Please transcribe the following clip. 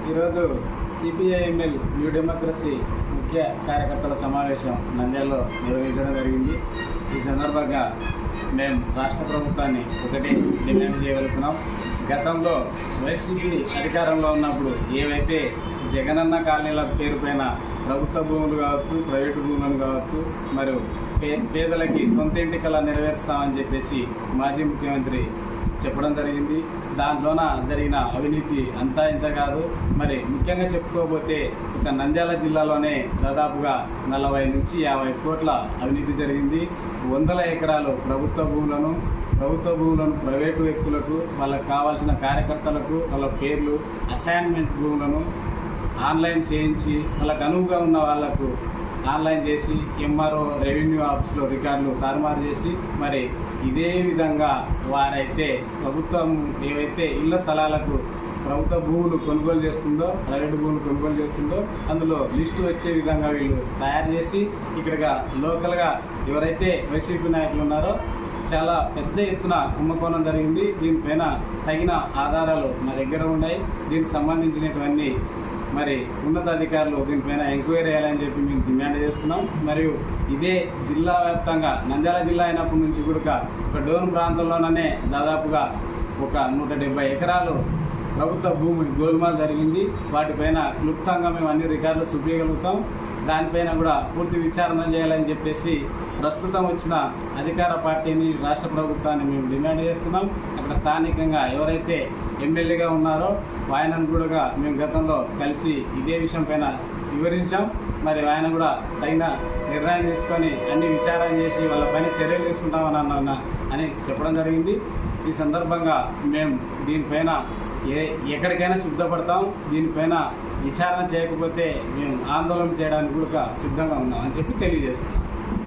ఈరోజు CPIML new democracy ముఖ్య కార్యకర్తల సమావేశం నంద్యాలలో నిర్వహించడం జరిగింది. ఈ సందర్భంగా మేము రాష్ట్ర ప్రభుత్వాన్ని ఒకటి డిమాండ్ చేయగలుగుతున్నాం. గతంలో వైసీపీ అధికారంలో ఉన్నప్పుడు ఏవైతే జగనన్న కాలనీల పేరుపైన ప్రభుత్వ భూములు కావచ్చు, ప్రైవేటు భూములను కావచ్చు, మరియు పేదలకి సొంత ఇంటి కళ నెరవేరుస్తామని చెప్పేసి మాజీ ముఖ్యమంత్రి చెప్పడం జరిగింది. దాంట్లోన జరిగిన అవినీతి అంతా ఇంత కాదు. మరి ముఖ్యంగా చెప్పుకోబోతే ఒక నంద్యాల జిల్లాలోనే దాదాపుగా 40 నుంచి 50 కోట్ల అవినీతి జరిగింది. 100 ఎకరాలు ప్రభుత్వ భూములను ప్రైవేటు వ్యక్తులకు, వాళ్ళకు కావాల్సిన కార్యకర్తలకు వాళ్ళ పేర్లు, అసైన్మెంట్ భూములను ఆన్లైన్ చేయించి వాళ్ళకు అనువుగా ఉన్న వాళ్లకు ఆన్లైన్ చేసి ఎంఆర్ఓ రెవెన్యూ ఆఫీస్లో రికార్డులు తారుమారు చేసి, మరి ఇదే విధంగా వారైతే ప్రభుత్వం ఏవైతే ఇళ్ల స్థలాలకు ప్రభుత్వ భూములు కొనుగోలు చేస్తుందో, ప్రైవేటు భూములు కొనుగోలు చేస్తుందో అందులో లిస్టు వచ్చే విధంగా వీళ్ళు తయారు చేసి ఇక్కడగా లోకల్గా ఎవరైతే వైసీపీ నాయకులు ఉన్నారో చాలా పెద్ద ఎత్తున కుంభకోణం జరిగింది. దీనిపైన తగిన ఆధారాలు మా దగ్గర ఉన్నాయి. దీనికి సంబంధించినటువంటి మరి ఉన్నతాధికారులు దీనిపైన ఎంక్వైరీ చేయాలని చెప్పి మేము డిమాండ్ చేస్తున్నాం. మరియు ఇదే జిల్లా వ్యాప్తంగా నంద్యాల జిల్లా అయినప్పటి నుంచి కూడా ఒక డోన్ ప్రాంతంలోనే దాదాపుగా ఒక 170 ఎకరాలు ప్రభుత్వ భూమి గోల్మాల్ జరిగింది. వాటిపైన క్లుప్తంగా మేము అన్ని రికార్డులు చూపించగలుగుతాం. దానిపైన కూడా పూర్తి విచారణ చేయాలని చెప్పేసి ప్రస్తుతం వచ్చిన అధికార పార్టీని, రాష్ట్ర ప్రభుత్వాన్ని మేము డిమాండ్ చేస్తున్నాం. అక్కడ స్థానికంగా ఎవరైతే ఎమ్మెల్యేగా ఉన్నారో ఆయనను కూడా మేము గతంలో కలిసి ఇదే విషయం పైన వివరించాం. మరి ఆయన కూడా తగిన నిర్ణయం తీసుకొని అన్ని విచారణ చేసి వాళ్ళ పైన చర్యలు తీసుకుంటామని అని చెప్పడం జరిగింది. ఈ సందర్భంగా మేము దీనిపైన ఎక్కడికైనా సిద్ధపడతాం. దీనిపైన విచారణ చేయకపోతే మేము ఆందోళన చేయడానికి కూడా సిద్ధంగా ఉన్నాం అని చెప్పి తెలియజేస్తున్నాం.